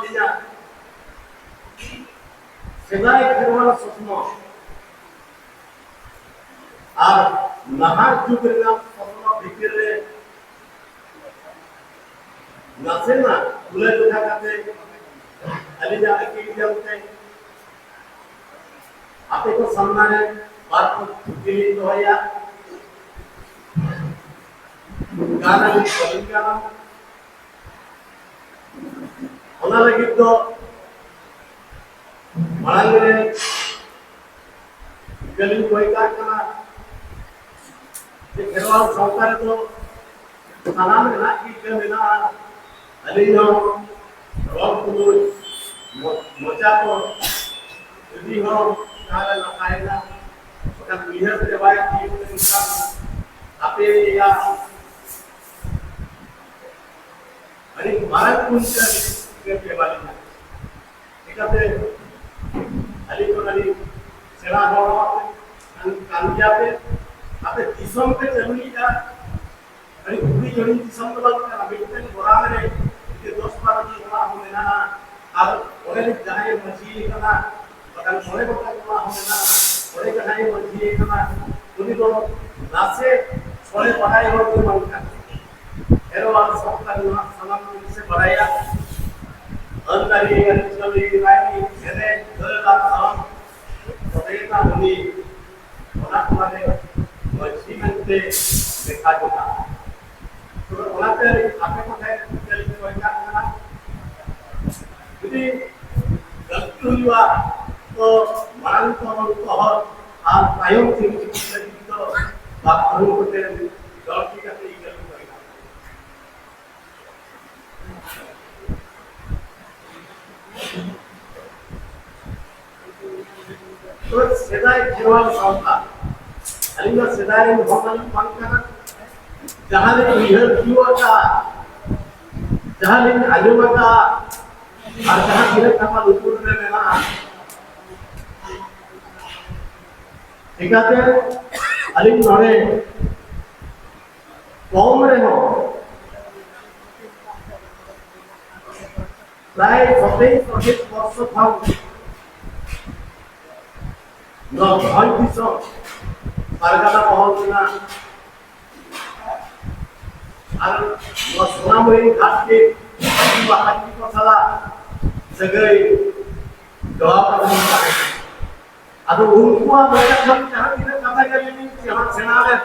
दिया सेदाय खेरवाल स्वप्न और नाहार जुग रेना स्वप्न भितर रे नासेना तुले दुखा काते अलिजा अकेलिया उठे आपे को सामने बात को दिली तो है या गाना भी बोलेंगे ना होना लगी तो मांगने गली कोई का करना ये खेलवाड़ साउकार तो सलाम ना की के बिना अलीनो रोक को मोचा को यदि हो काला लगाएगा तो क्लियर से जवाब की इंसान आपे या अरे भारत कुंचा के वाली है इकाते अली को अली सेना हो कांदिया पे आपे दिसम पे चलनी का अरे पूरी जोड़ी दिसम तो बात कर अभी तो बोरा में ये 10 बार की बोला होने ना अब ओरे जाए मछली करना बटन छोड़े बटन बोला होने ना ओरे जाए मछली करना उन्हीं को नासे छोड़े पढ़ाई हो तो मन का एरोवाल सबका सलाम से बढ़ाया अंतरी अंचली रानी जेने दरला सलाम सदैता मुनि ओना तुम्हारे मछलीmente देखा जोता तो ओना पे आपे को है चली कोई का ना यदि गलती हुआ तो मान को और तायम से तो बात करूं को गलती का तो सेदाय खेरवाल साउता अलिंगा सेदाय में भगवान पंकना जहां ले बिहर कियोटा जहां ले आजोबाटा और जहां बिहर कपा लुकुर में मेला एकाते अलिंग नरे कौम रे हो प्राय 27 वर्ष था न भय दिसो सरकारा पहुंचना और न सोनामुरी घाट के बाहर की मसाला सगई जवाब करना अब उनको बड़ा हम जहां की कथा कर लेनी जहां सेना में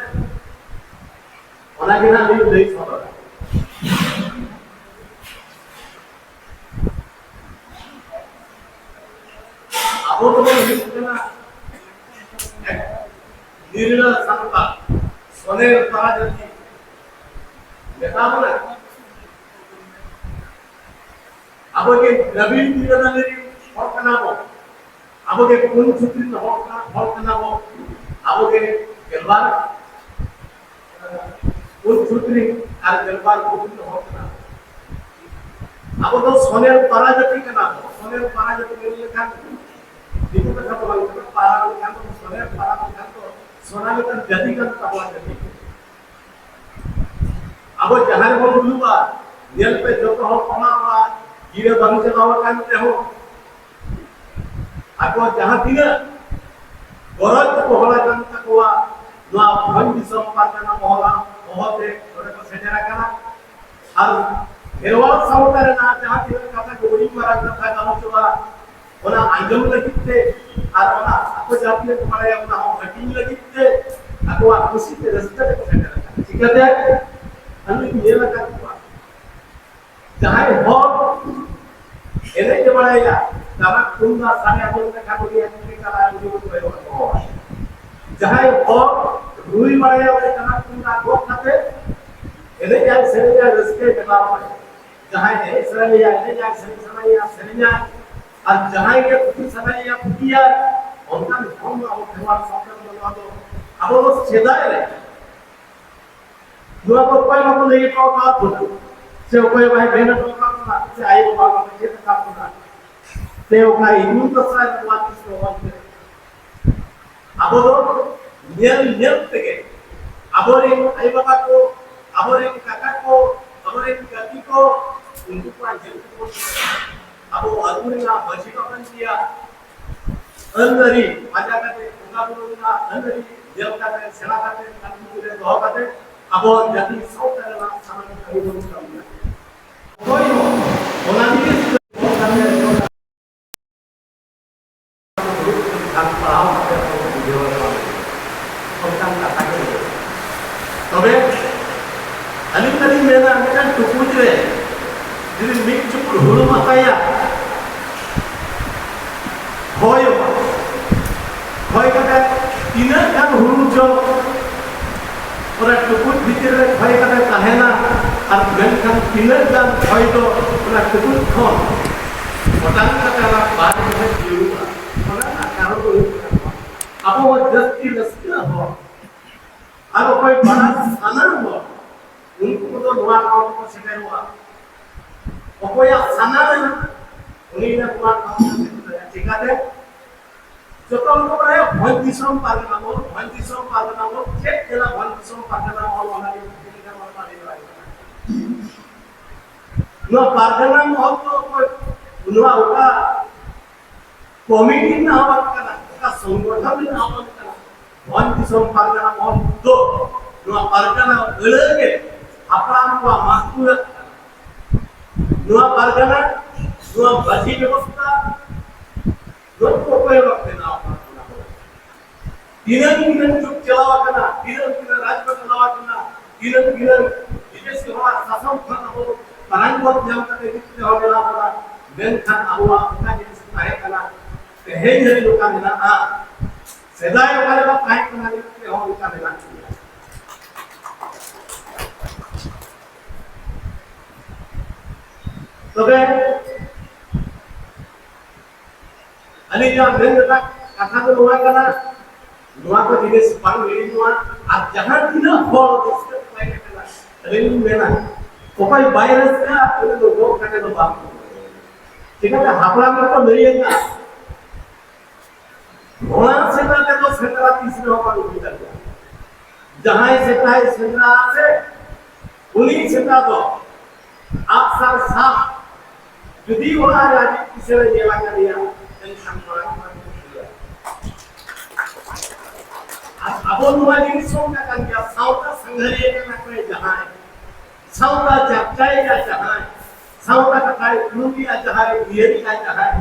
ओना के ना नहीं सबर अब तो नहीं नीरला संता सोनेर पराजति देखा बोला अब के नवीन नीरला नेरी हकना हो अब के कोन छुट्टी हकना हो अब के गलबार कोन छुट्टी और गलबार कोन हकना अब तो सोनेर पराजति का नाम सोनेर पराजति में लिखा दिखो का बोला पारा का तो सोनेर पराजति का तो सोना में तन जति का तबला जति अब जहां वो बुलुआ नेल पे जो हो कमावा गिरे बन से बाबा कानते हो अब जहां दिने गरज को होला कानता कोआ नो भन दिसम पातना मोहला होते थोड़े को सेजरा करा और हेरवाल साउतारे ना जहां दिने कथा गोड़ी मारा कथा गामो चला ओना आंजम लगिते और ओना आपको जातिले तुम्हारे अपना हटिंग लगिते आपको खुशी से रास्ते को सेजरा ठीक है अन्य ये लगा हुआ जहां हो एने के बढ़ाया तब कुंदा सारे आदमी का खाको दिया के कला जो को जहां हो रुई बढ़ाया और तब कुंदा गो खाते एने जाय सेने जाय रस्ते के बाप जहां है इसराइल या एने जाय सेने या सेने और जहां के कुछ समय या पुटिया उनका हम और खेवाड़ सौकर बनवा दो अब वो सेदाय रे जो को कोई मत नहीं तो का बोला से कोई भाई बहन तो का से आई को बाबा के का बोला से का इनु तो सारे बात को बात अब वो नियल पे अब रे आई बाबा को अब रे काका को अब रे गति को उनको पांच को अतुलना मजी अपन किया अंदरी आजा करते उनका बोलना अंदरी जब करते सेना करते कानून के दो करते अब जाति सौ करना सामान कभी बोल सकता कोई हो होना नहीं वो करते हम पढ़ाओ करते हैं वीडियो वाला हम काम करता है तबे अलिकड़ी मेरा मेरा टुकुच रे jadi mik cukup hulu makanya hoy kata tina kan hulu jo orang cukup bitir hoy kata kahena ar kan tina kan hoy to orang cukup khon orang kata lah baru kita jiru orang karo to apa just ilesnya ho aro hoy barat sana ho उनको तो दुआ करो को सिखाया हुआ ओकोया साना में उन्हीं ने पूरा काम किया ठीक है जो तो उनको बोले भंतिसम पालना हो चेक केला भंतिसम पालना हो वाला ये का वाला नहीं नो पालना हो तो कोई उनवा होगा कमिटी ना हो करना का संगठन ना हो करना भंतिसम पालना हो तो नो पालना अलग अपराध को मातुर नुआ पारगना नुआ बजी व्यवस्था लोग को कोई वक्त ना अपना दिन चुप चलावा करना दिन राज्य चलावा करना दिन विदेश के हमारा शासन करना हो तरंग बहुत जम करके कितने हो गया होगा बेन खान हुआ उनका जिस तरह करना कहे जरी लोग का मिला हाँ सदाए वाले का काय करना कितने हो उनका मिला तबे अली जब दिन तक कथा तो हुआ करना दुआ को जिने सिपाही मिली दुआ आज जहां दिन हो इसके पहले करना रेल लेना कोई वायरस का अपने लोगों करने दो बात ठीक है हापला में तो नहीं है ना वहां से ना तो सेंट्रा तीसरे होगा उठी कर जहां से है सेंट्रा से उन्हीं सेंट्रा तो आप सर साफ यदि वहां राजी किसी ने ये वाला दिया टेंशन करा अब वाली सोना का क्या साउता संघर्ष करना कोई जहां है साउता चर्चाए का जहां है साउता का काय लूटी का जहां है ये का जहां है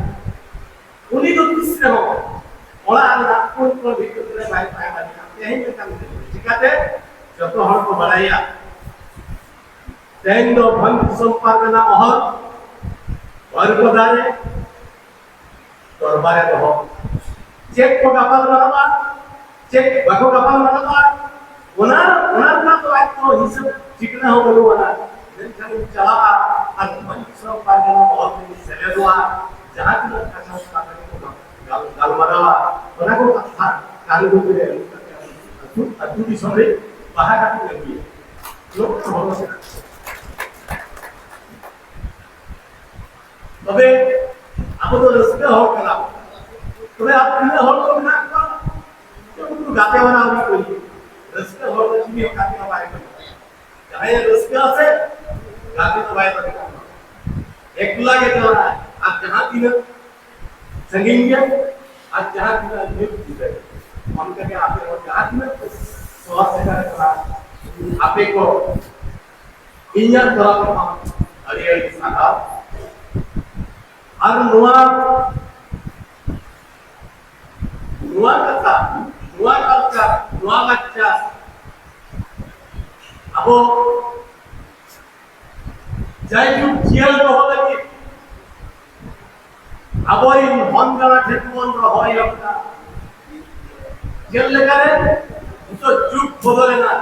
उन्हीं तो किसने हो और आज कोई को भी कितने भाई भाई बनाते हैं ये काम ठीक है जो तो हम को बढ़ाया तेंदो भंग संपादना महल और कोदारे दरबारे तो हो चेक को कपाल बनावा चेक बको कपाल बनावा उनार ना तो आज तो हिसाब चिकना हो गलो वाला दिन खाली चला और भंग संपादना महल में चले दुआ जहां की कथा करने को गाल मरावा बना को कथा काली को दे अतुदी समरे बाहर काटी लगी लोग तो हो तबे आप तो रस्ते हो कला तबे आप इन्हें हो तो ना तो तो गाते वाला भी कोई रस्ते हो तो भी गाते वाला है जहां ये रस्ते से गाते तो भाई तो एक गुला के तो आप जहां तीन संगीत आज जहां तीन म्यूजिक है हम करके आपके और जहां तीन स्वास्थ्य का आपे को इंजन करा को अरे साहब और नुआ कथा नुआ कल्चर नुआ बच्चा अब जाय जो जियल तो हो लगी अब इन भंगरा ठेकुन रहोय अपना जेल लेकर तो जुग बदले ना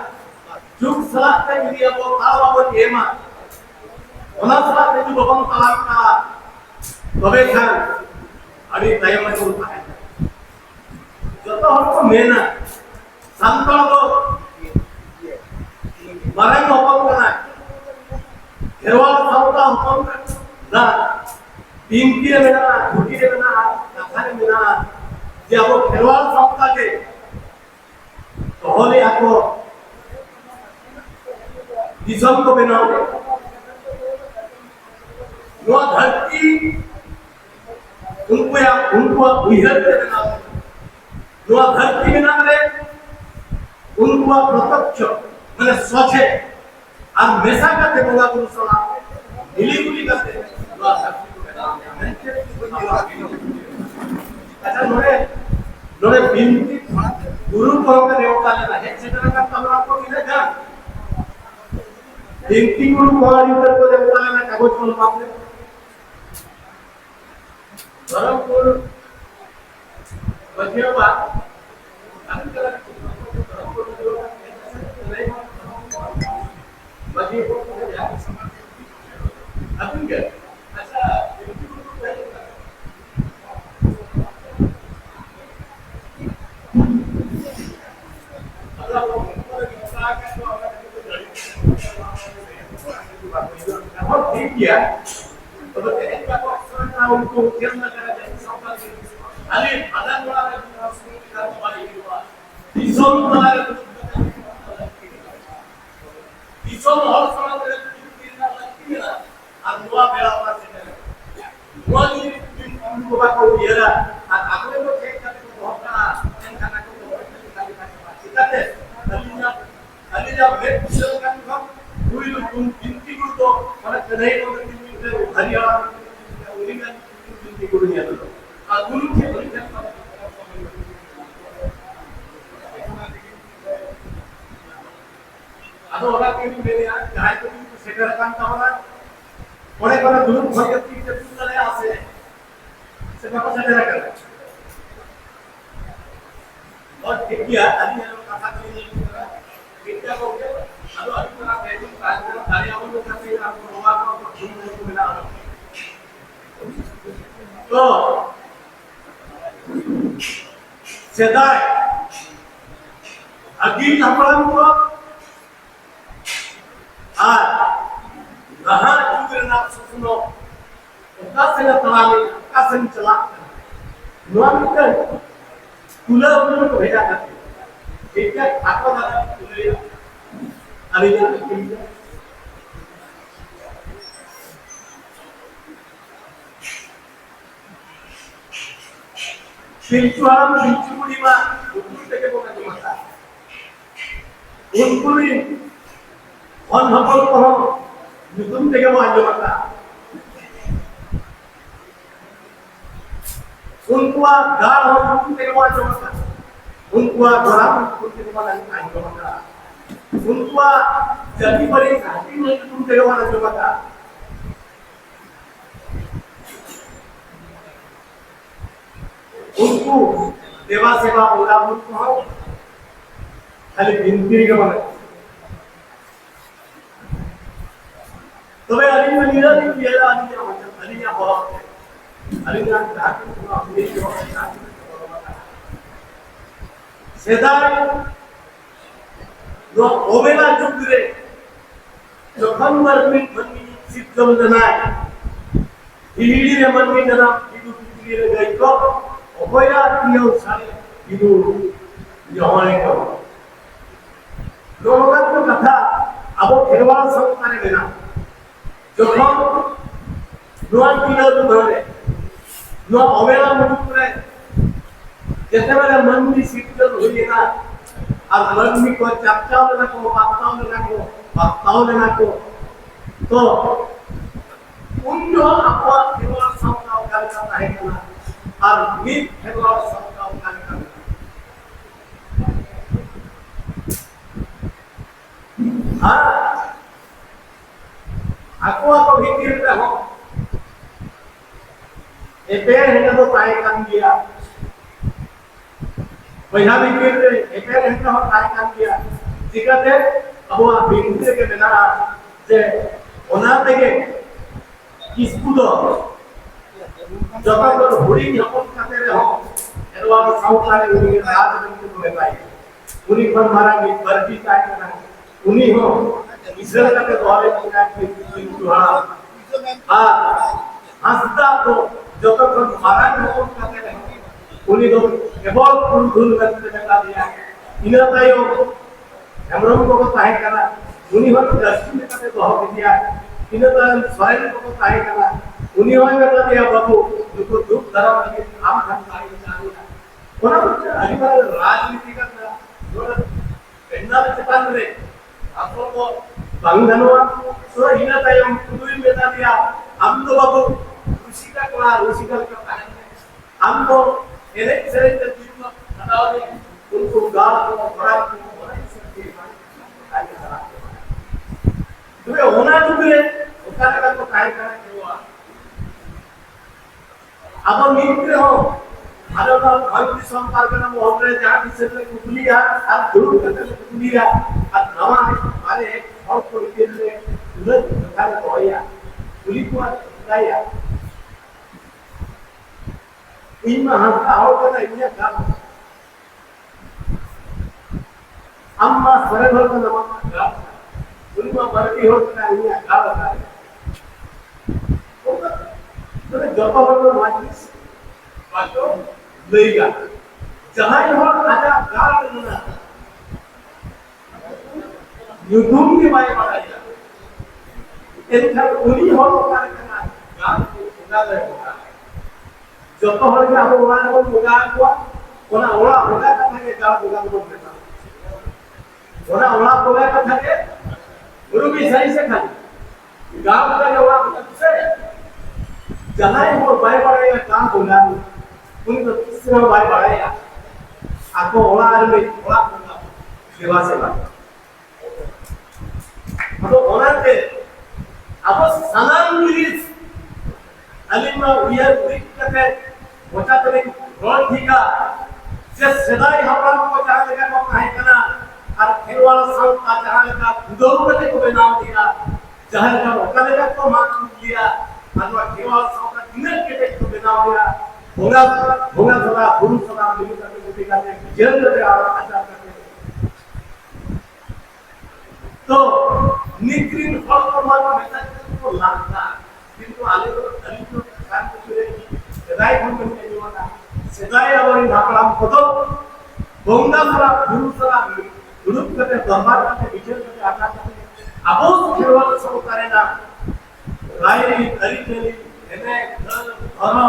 जुग सलाते मिली अब ताव अब एमा ओना सलाते जो बबन ताला का तबे खान अभी टाइम में चलता है जो तो हमको मेना संतों को मरण हुक्म करना घेरवाल साउता हुक्म ना तीन की मेना झूठी मेना कथा मेना जब वो घेरवाल साउता के तो होले आपको दिशा को बनाओ वो धरती उनको उइहर के बना नोआ धरती में नाम रे उनको प्रत्यक्ष माने सोचे और मेसा करते बोला गुरु सला हिली गुली करते नोआ धरती को बना अच्छा नोरे बिनती गुरु को का देवता लेना है चित्र का तमरा को मिले जान बिनती गुरु को इधर को देवता लेना कागज को माप ले धर्मपुर बजियाबा अंतर बजी अभी क्या अच्छा ठीक है तो एक बात ना उनको निर्णय करा जाए संपर्क अली आदान वाला का वाली हुआ इजोन वाला इजोन हर समाज में कितना लगती है और दुआ बेला वाला से दुआ जी उनको बात को दिया और अगले को चेक करके तो बहुत का इन खाना को सिखाते अली जब वेट पुस्तक का काम पूरी तुम गिनती को तो मतलब नहीं को हरियाणा उन्हीं गिनती को नहीं आता और उन्हीं के बड़ी अब वाला के भी मेरे यहाँ जहाँ तो सेटर काम का वाला बड़े बड़े ग्रुप भर के तीन से पूरा ले आसे से बापा सेटर कर और ठीक है अभी हम कथा करेंगे कितना हो गया अब अभी पूरा पेजिंग कार्य हम लोग करते हैं आपको होगा को मिला तो सेदाय अगील हपड़न को रहा जुगरना सुनो उकासन तलाले उकासन चला नोन कर कुला उन को भेजा करते एक क्या खाको दादा कुले अभी ना सिंचुआम सिंचुड़ी मा उनको के बोला जमाता उनको भी on hafal ko nutun tege mo anjo mata unko gar ho nutun tege mo anjo mata unko goram nutun tege mo anjo mata unko jadi bari hati nutun tege mo anjo mata उनको देवा सेवा बोला उनको खाली बिनती के बने तो मैं अली में नीरा नहीं किया अली क्या मतलब अली क्या बहुत है अली क्या धाक को अपने जो है सेदार जो ओमेला जुगरे जो हम मरमिन मनमी सिद्धम जनाय हिली रे मनमी जना हिदू पितरी रे गई को ओया तियो सारे हिदू यहां को लोगों को कथा अब खेरवाल सब करे बिना যখন নোয়ান কিলো ধরে নো অবেলা মুকুরে যেতেবেলে মন্দি সিদ্ধ হইলে না আর মন্দি কো চাপচাও না কো বাতাও না কো তো অন্য আপা কেবল সংকাও কালকা নাই না আর মিত কেবল সংকাও কালকা হ্যাঁ aku pikir dah EPR hendak tu tayangkan dia पहिला pikir EPR hendak tayangkan dia jika deh abu binti ke benar je onar tege kisku do jaka ko huri yapon kate re ho erwa south lare uni raaj binti ko betai uni kon mara ni barbi tayangkan uni ho Israel के द्वारे किया कि जुहा हंसता तो जो तो महाराज लोग कहते हैं उन्हीं को केवल धुल करके बता दिया इन्हें तायो हमरों को ताहे करा उन्हीं हो दर्शन में कहते तो हो दिया इन्हें तो स्वयं को ताहे करा उन्हीं हो बता दिया बाबू नुकु दुख धर्म लगे आम धर्म कार्य चालू है कोना अधिकार राजनीति का जोड़ पेन्ना चेतान रे आपको को बंधनवा सो हिना तायम कुदुई मेता दिया हम तो बाबू रुचिका कोना रुचिका का कहानी हम तो एलेक्ट सेलेक्ट के जीव में हटाओ दे उनको गाल को बड़ा को तुम्हें होना चाहिए उसका लगा तो काय करना क्यों अब मित्र हो हर बार हर दिशा पार करना मोहन रे जहाँ किसी ने कुलिया अब जरूर करते हैं कुलिया अब नवा है हमारे एक और कोई के लिए उधर निकाल तो आया कुली को आया इन में हम का और करना इन्हें काम अम्मा सरल हो तो नवा काम उनमें बर्ती हो तो इन्हें काम होता है तो जब हम लोग माचिस बातो लेगा जहाँ यहाँ आजा गाल करना यूट्यूब के बारे में बताया इनका उन्हीं हो तो कार्य करना गाल को उड़ा ले होगा जब तो हम क्या हो रहा है वो उड़ा हुआ कोना उड़ा उड़ा का था के गाल उड़ा को देता कोना उड़ा उड़ा का था के गुरु भी सही से खाली गाल उड़ा के उड़ा से जहाँ वो बाय बढ़ाएगा काम बोला उनको तीसरा बाय बढ़ाएगा आपको ओला में ओला बोला सेवा सेवा तो ओला के अब सनाम मिलिस अलिमा उयर विक के बोचा तले रोड ठीका जे सदाई हमरा को जहाँ लगा को काहे कना और खेलवाला संग का जहाँ लगा दो बजे को बनाओ दिया जहाँ लगा ओका लगा को मान लिया अथवा केवल सौका दिनक के टेक तो बनाओ या होगा थोड़ा गुरु सदा मिल करके बुद्धि करते जेल में आचार करते तो निक्रिन फल प्रमाण में तो लागता किंतु आले तो काम को करे सदाई हम में नहीं होता सदाई और इन हापराम को तो बोंगा सदा गुरु सदा गुरु करते दरबार करते विचार करते आचार करते अबो खेलवाला सब करेगा रायरी तरीकेली एने धर्म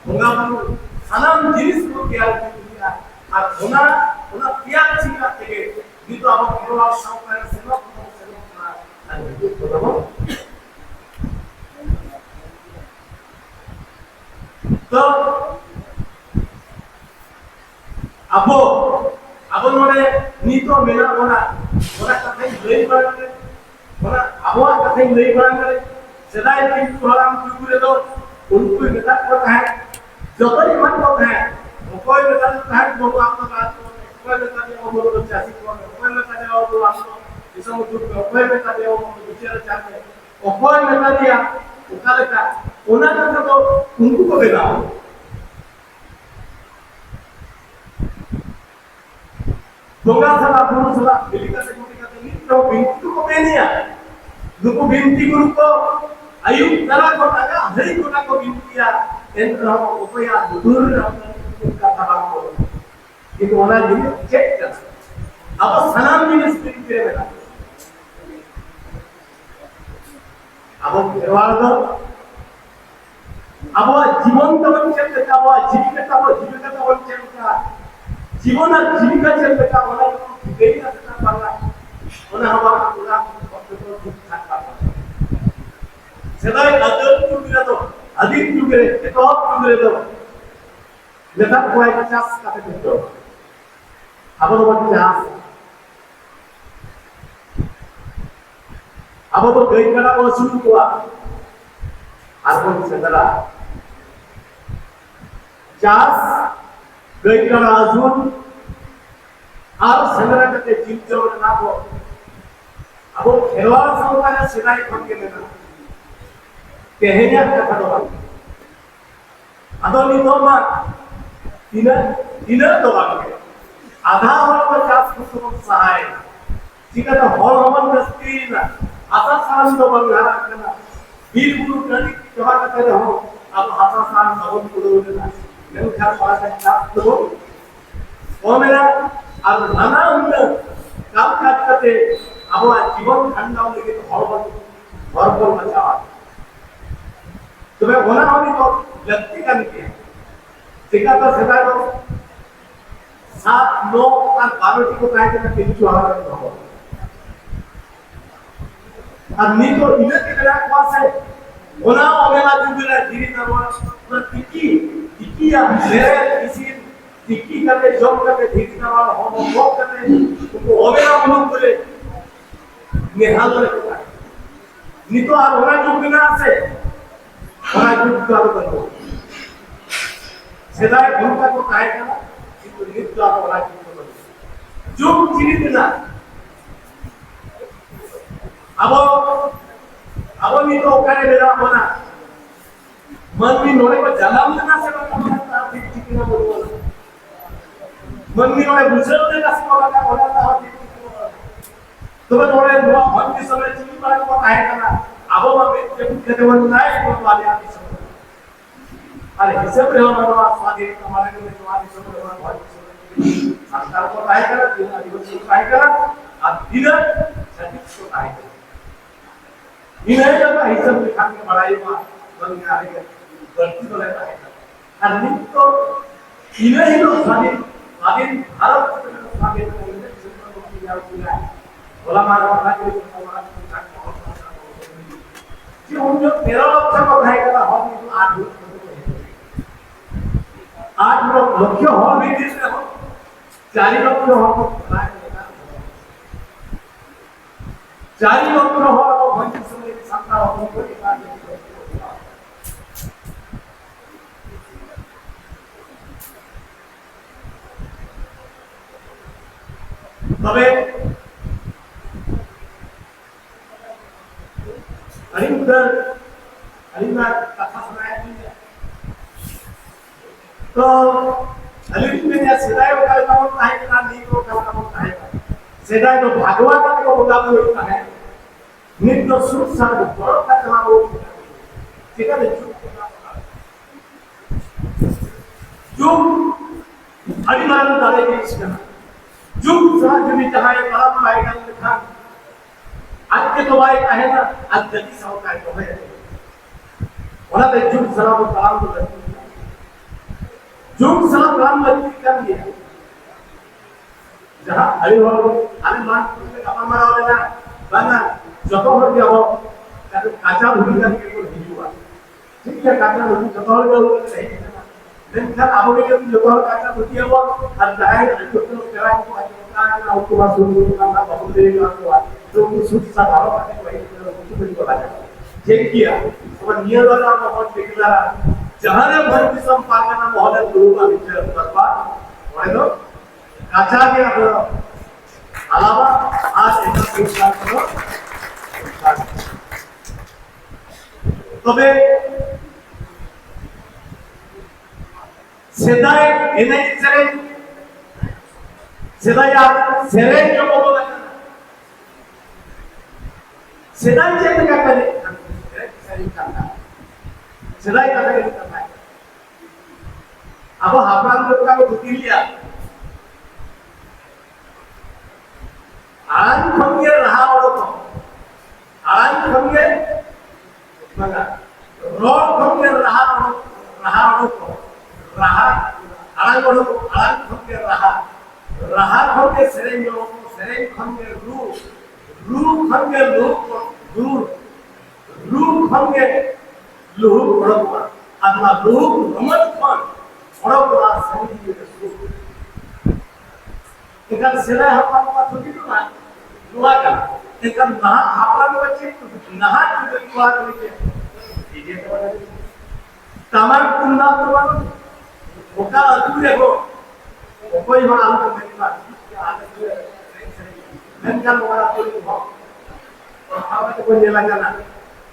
होगा बनु सनाम जिनिस को क्या किया और होना होना क्या चीज करते हैं ये तो अब केवल साउंड सेवा तो अब नोड़े नी तो मेना होना कथाई लई बरांगे होना अबो कथाई लई बरांगे सदाई तीन तुहराम कुकुरे दो उनको बेटा को है जो तो मन को है वो कोई बेटा है वो आपका बात कोई बेटा है वो बोलो चासी को कोई बेटा है वो आपको इसमें जो कोई बेटा है वो विचार चाहते वो कोई बेटा दिया उनका बेटा उन्होंने तो उनको को बनाओ दोगा सला गुरु सला बिलिका से गुरु का नहीं तो बिंती को बेनिया दुको बिंती गुरु को आयु तला को लगा हरी कोना को बिंतिया एंत्र हम उपया दूर का था को ये तो वाला जी चेक कर अब सनाम जी ने स्पिरिट के बेटा अब केरवाल दो अब जीवन तो चेक करता अब जीविका तो चेक करता जीवन और जीविका चेक करता वाला देरी ना करता वाला उन्हें हमारा पूरा ठीक ठाक करता सदाई अदर चुगले तो अधिक चुगले एक और चुगले तो लेखा कोई 50 का तो अब तो बात जहां अब तो गई करा वो शुरू हुआ आरकोन सदरा चास गई करा अजून और संग्रह करते जीव जोड़ ना को अब खेलवाड़ संस्कार सिलाई फट के लेना कहनिया कथा दो अदोनी तो मा तीन तो बाकी आधा और 50% सहाय ठीक है तो हॉल हमन दस्ती ना आधा साल तो बंगा करना वीर गुरु करी जमा करते हो अब आधा साल भवन गुरु ना मैं क्या बात है आप तो वो मेरा और नाना उन्हें काम करते अब जीवन ठंडा होने के तो हॉल पर बचावा तुम्हें होना होनी तो व्यक्ति का नहीं टीका तो सेदा तो 7 9 और 12 टी को कहे कि तीन चुहारा हो और नी तो इधर के मेरा पास है होना होगा जो मेरा धीरे करवा पर टिकी या मेरे किसी टिकी करके जॉब करके धीरे करवा हो वो करके तो होगा हम बोले निहाल रखता नी तो और होना जो बिना से होना जो करो सेदाय भूमिका को काय करा किंतु नित्य होना जो जीवित ना अब नी तो करे मेरा होना मन भी नोड़े को जलाम ना से बता ठीक ना बोलो मन भी नोड़े गुजर देना से बता होना था तो नोड़े मन के समय चीज पर को काय करा अब जब कहते वो नहीं को वाले आदमी सब अरे हिसाब रे हमारा स्वाधीन हमारे के स्वाधीन सब हमारा सरकार को काय करा दिन आदिवासी को काय करा अब दिन सटीक को काय करा इन्हें जब हिसाब लिखा के पढ़ाई में बन गया है गलती तो लेता है और नित तो इन्हें ही तो स्वाधीन भारत स्वाधीन को इन्हें चिंता को किया हुआ है बोला मारा वाला के हमारा कि उन जो 13 लोग को काय करा हम तो 8 लोग लक्ष्य हो भी दिसे हो 4 लोग जो हो बनाए 4 लोग जो हो तो भंग समय संता हो को बात तबे अलिंदर कथा सुनाया तो अलिंदर ने सिदाय का नाम है ना नी को का नाम है सिदाय तो भागवत को बोला होता है नित्य सुख साध बड़ का चलाओ ठीक है जो अभिमान डाले के इसका जो साथ में चाहे कलम आएगा लिखा आज के तो भाई कहे ना आज जल्दी साउ का तो है वहां पे जुग सलाम काम तो जुग सलाम काम लगती कर दिया जहां अरे हो अरे मान के कपा मारा वाला ना बना जतो हो गया हो काचा भूमि का के को हिजुआ ठीक है काचा भूमि जतो हो गया सही लेकिन जब आप के जतो हो काचा भूमि हो और जाए तो तेरा को आज ना उसको बात सुन ना बहुत देर का तो जो सुख साधारण बात वही कुछ भी बोला जाए जे किया और नियर वाला बहुत देखला जहां ने भक्ति संपादना महोदय गुरु का विचार करवा वही तो काचा के अलावा आज एक विचार करो तबे सेदाय एने सेदाय सेरे जो बोला सेदाय चेक क्या करे सेदाय का करे करना है अब हापरान लोग का वो बुद्धि लिया आन खंगे रहा वालों को आन खंगे मगा रोड खंगे रहा वालों को रहा आन वालों को आन खंगे रहा खंगे सेरेंग वालों को सेरेंग खंगे रू खंगे रू खंगे लूह बड़वा अदला लूह रमत खान बड़वा संगीत के सुख एकर सेना हप्पा को छोटी तो ना दुआ का एकर ना आपला को बच्चे नहा के दुआ करके ये तो तमाम कुंडा तो ओका अधूरे हो कोई बड़ा हम नहीं बात मैं क्या बोला कोई हो और आवाज को ये लगा ना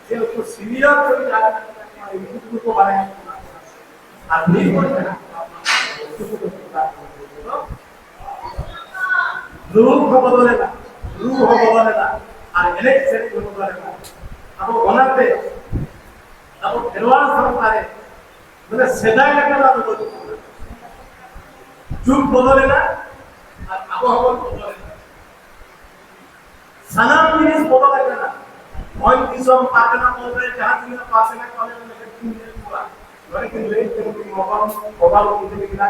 ये उसको सीनियर को जाना इसको को बनाया आदमी को ना रूह को बदलेगा और इलेक्शन को बदलेगा अब बनाते अब निर्वाण सरकारे মানে সেদাই লাগা না বলতে যুগ বদলেगा আর আবহাওয়া বদলেगा সানাম জিনিস বদলেगा না ওই কিসম পাতনা বলতে जहां তুমি পাশে না কলে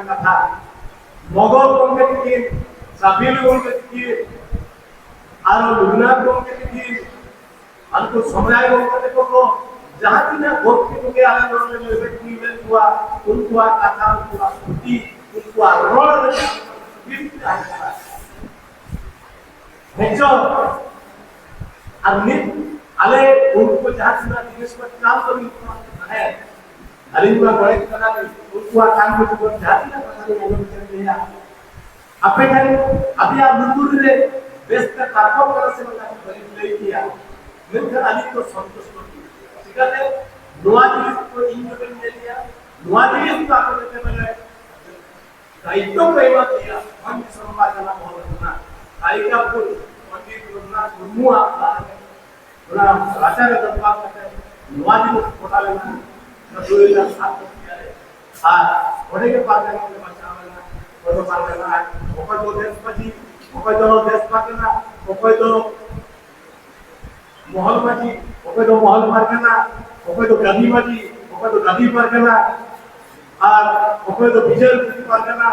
kata Mogol gongke tikin, Sabil gongke tikin, aro Lugnat gongke tikin, alko Somay gongke tikin, जहाँ भी ना भोग के लोग आने वाले लोग व्यक्ति में हुआ उनको आकाश उनको स्थिति उनको रोल विभिन्न आएगा हेचो अन्य अले उनको जहाँ से ना दिनेश पर काम तो नहीं है अलिंगा बड़े करना उनको काम में जो जहाँ से ना पता नहीं वो चल रहा अपने घर अभी आप लुटूर रे बेस्ट का कार्य कर से मतलब बड़ी ले किया मिलकर अली को संतोष Because nuajilis ko independencia, nuajilis ko ako nagkamala. Kahit ito kayo matiya, ang isang magana mo na. Kahit ka po, pagkit ko na semua, na rasa na tempat kita, nuajilis ko talaga na tuloy lang sa ato. Wala ka pa na ng masama na, wala pa na, okay to despaji, okay to despaji na, okay to मोहल्लाजी, okay तो मोहल्ला Pargana, okay तो गदीबाजी, okay तो गदी परगना, और okay तो बिजल परगना,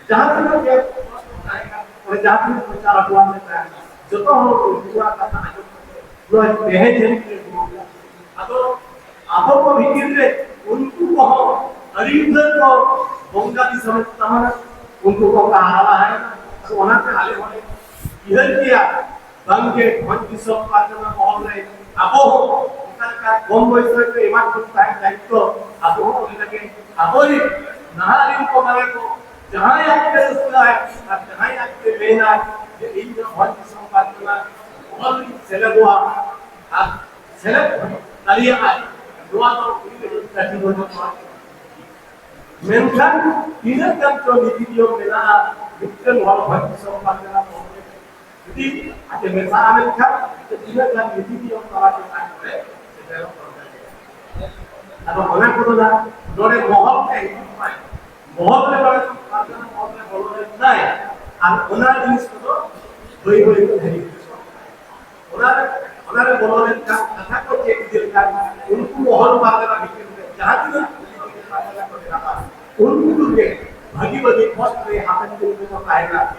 जहाँ तक ये और जहाँ तक प्रचार अभियान में है, जो तो हम पूरा करना है, जो पहले जैसे के होगा, अब को बिकिर रे उनको कहो अरिंदर को बंगाली समझता है, उनको को कहा है, तो वहाँ से आले वाले इधर किया Bangke, Manjusok, Padana, Mohole, Abo, Taka, Bombo, Iman, Taito, Abo, Abori, Nahari, Pomareko, Jahaya, Jahaya, Vena, the India, Manjusok, Padana, all Selagua, Select, Talia, Duato, Menkan, tidak kan kalau di video kita, bukan walau Manjusok, Padana, jadi ada masalah mereka tidak dalam video kalau kita boleh sedang proses. Kalau orang kotoran, orang mohon itu apa? Mohon lepas itu karena mohon boleh naik. Orang jenis itu boleh itu dari itu. Orang boleh kata kau cek jelaskan. Untuk mohon pada bikin jahat tidak. Untuk tu dia bagi pos dari hati itu kita kaya.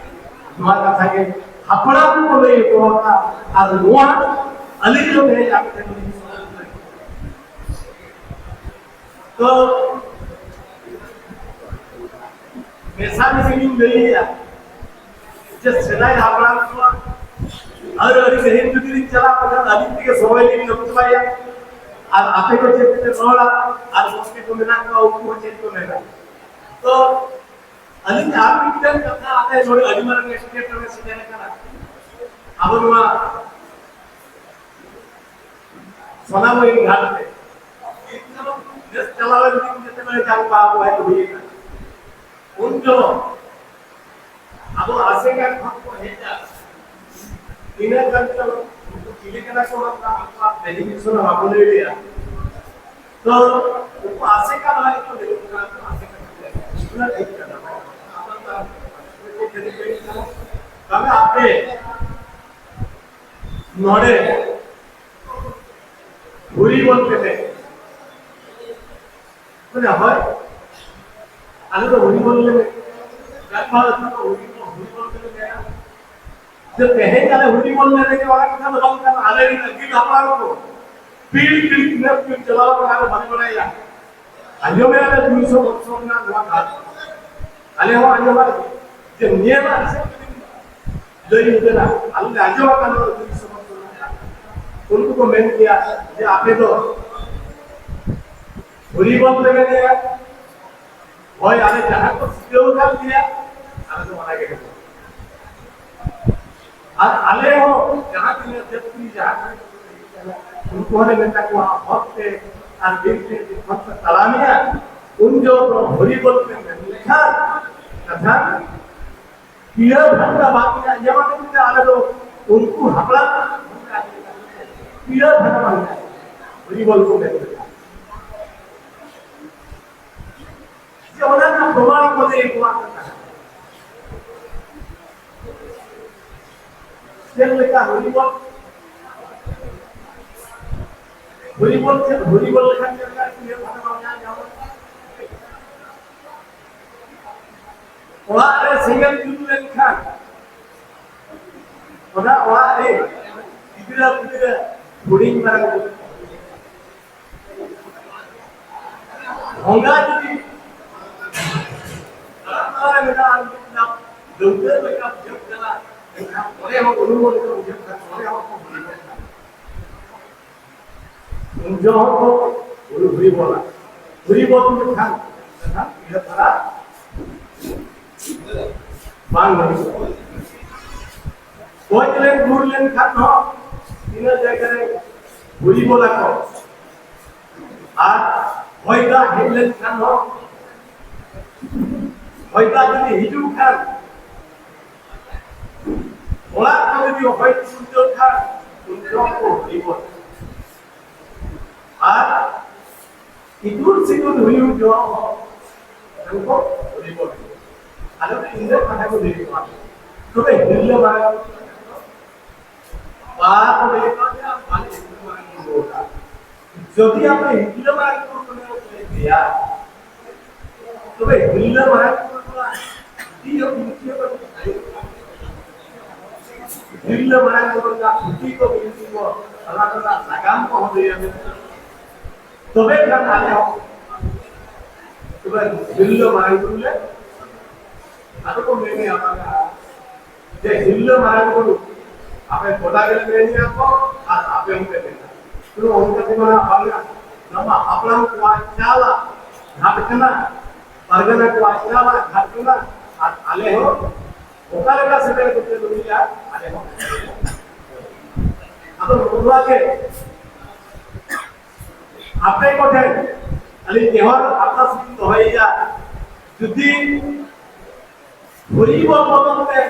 Cuma kata dia अपना भी बोले तो होता आज हुआ अली जो है जाके तो पैसा भी सिंगिंग नहीं है जिस चला है अपना हुआ हर अली के हिंदू दिन चला पता अली के सोए नहीं लोग पाया और आपे को चेते रोला और उसके को मिला का ऊपर चेते को मिला तो अली आप कितने कथा आते हैं थोड़े अली मरने स्टेट में से जाने का अब वहाँ सोना वो एक घाट पे जिस चलावे दिन जितने मैंने जान पाया वो है तो भी उनको अब आसे का खप को है क्या इन्हें करते हो उनको किले के ना को अपना डेलीगेशन हम ले लिया तो उनको आसे का भाई तो देखो आसे का इतना एक करना कभी आपने नोड़े हुई बोलते थे तो ना भाई अगर तो हुई बोलने में जब बात था तो हुई बोलते थे क्या जब कहे जाने हुई बोलने लगे वाला कितना तो बात करना आले नहीं लगी अपना को पीड़ में पीड़ चलाओ बना के बने बनाया अन्यों में आले 200 वर्षों ना हुआ था आले हुआ अन्यों में जब नियम ऐसे jadi itu lah, kalau aja kan itu semua उनको को मैंने किया कि आपने तो बुरी बात लगे दिया और आने जहाँ को सीधे उठा दिया आने तो मना के और आले हो जहाँ की जब की जहाँ उनको ने मैंने को बहुत से और दिन से बहुत सलामिया उन जो बुरी बात में लिखा कथा किया भंगा बाकी जब आपने आले तो उनको हपला किया भंगा बुरी बात को मैं orang nak bawa kodeikuan kata. Yang mereka huriwat, Hari बोल लेखन जगह ये भाषा मांगना जाओ वहाँ रे सिंगल जुल लेखन वहाँ रे इधर बुढ़ी मरा होगा जी अरे मेरा ना दूसरे में का जब चला अरे हम उन्होंने बोले तो जब अरे हम जो हमको बुरी बोला बुरी बोल तो खान ना ये थोड़ा बांग नहीं कोई चले दूर लेन खान हो इन्हें जगह बुरी बोला को आज होइगा हेडलेन खान हो होइगा যদি হিজু খান ওলা যদি হয় সূর্য খান সূর্য को জীবন আর ইদুর সিদুর হইউ जो हमको জীবন আলো ইন্দ্র কথা को দেখি তবে হিল্লে মারা বাপ বলে কথা মানে বলতা যদি আপনি হিল্লে মারা করে দিয়া তবে হিল্লে মারা दियो बिल्कुल हिल्ले मारा को छुट्टी को बिल्कुल अल्लाह ताला लगाम को हो दिया तबे kan आले हो तबे हिल्ले मारा को ले आता को मैंने आपका जे हिल्ले मारा को आपे बोला के नहीं आपको आज आपे हम कहते हैं तो उनका दिमाग आएगा नम्मा अपना को आचाला घाटकना परगना को आचाला घाटकना आले हो ओकाले का सेटल करते दुनिया आले हो अब बोलवा के आपे कोठे अली देहर आपका सिद्ध होइया যদি ঘুরিব বদলতে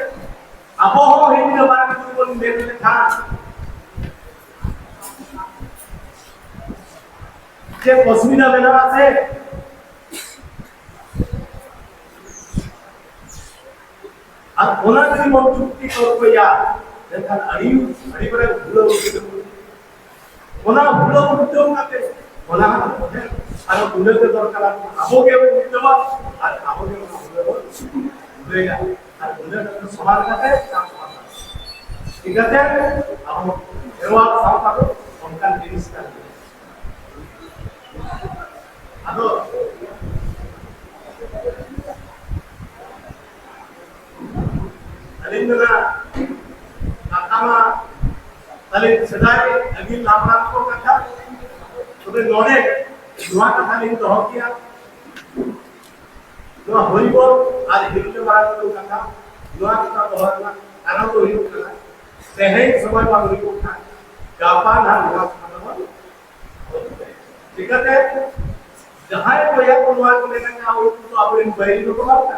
আবহ হিন্দু বারাক জীবন মেনে থাক যে পশমিনা বেনার আছে আর ওনা যদি মন চুক্তি করবে ইয়া দেখেন আড়ি করে ভুলো উঠতে ওনা ভুলো উঠতেও কাটে ওনা হাতে আর ভুলোতে দরকার আবকে উঠতে বা আর আবকে ভুলে যায় আর ভুলোতে সমান কাটে কাম সমান ঠিক আছে আবো এওয়া সামকাটো সমান জিনিস কাটে আদো Alindana nakama tali sedai agil lamran ko katha tobe node dua katha lin doh kiya dua horibol ar hilke mara ko katha dua katha doh na karon to hiu kana sehe samay ba horibol tha japan har dua katha ठीक है जहां को या को नुआ को लेना ना वो तो अपने बैरी को मारता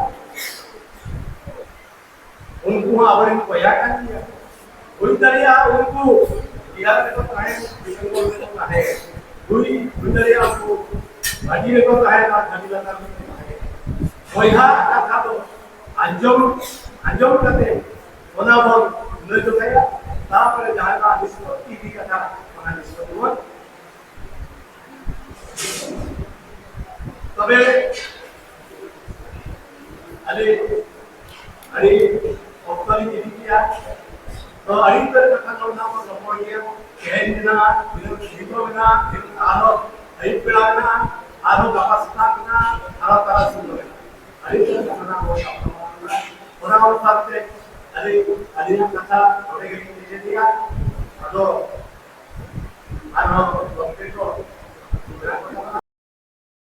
उनको आवरण को या कर दिया कोई दरिया उनको यार देखो काहे बिल्कुल बोलते तो काहे कोई दरिया उनको भाजी देखो काहे ना भाजी लगा काहे कोई हा था तो अंजम करते होना बोल न जो गया तापर जहां का इसको टीवी का था बना इसको बोल तबे अरे ऑक्टोली दिया तो अड़ी तर कथा करना को समोइए केंद्रना बिना आलो अई पेड़ाना आलो कपासना आलो तरसुलो अड़ी तर कथा को ओना और साथे अरे कथा थोड़े के दिया अदो आनो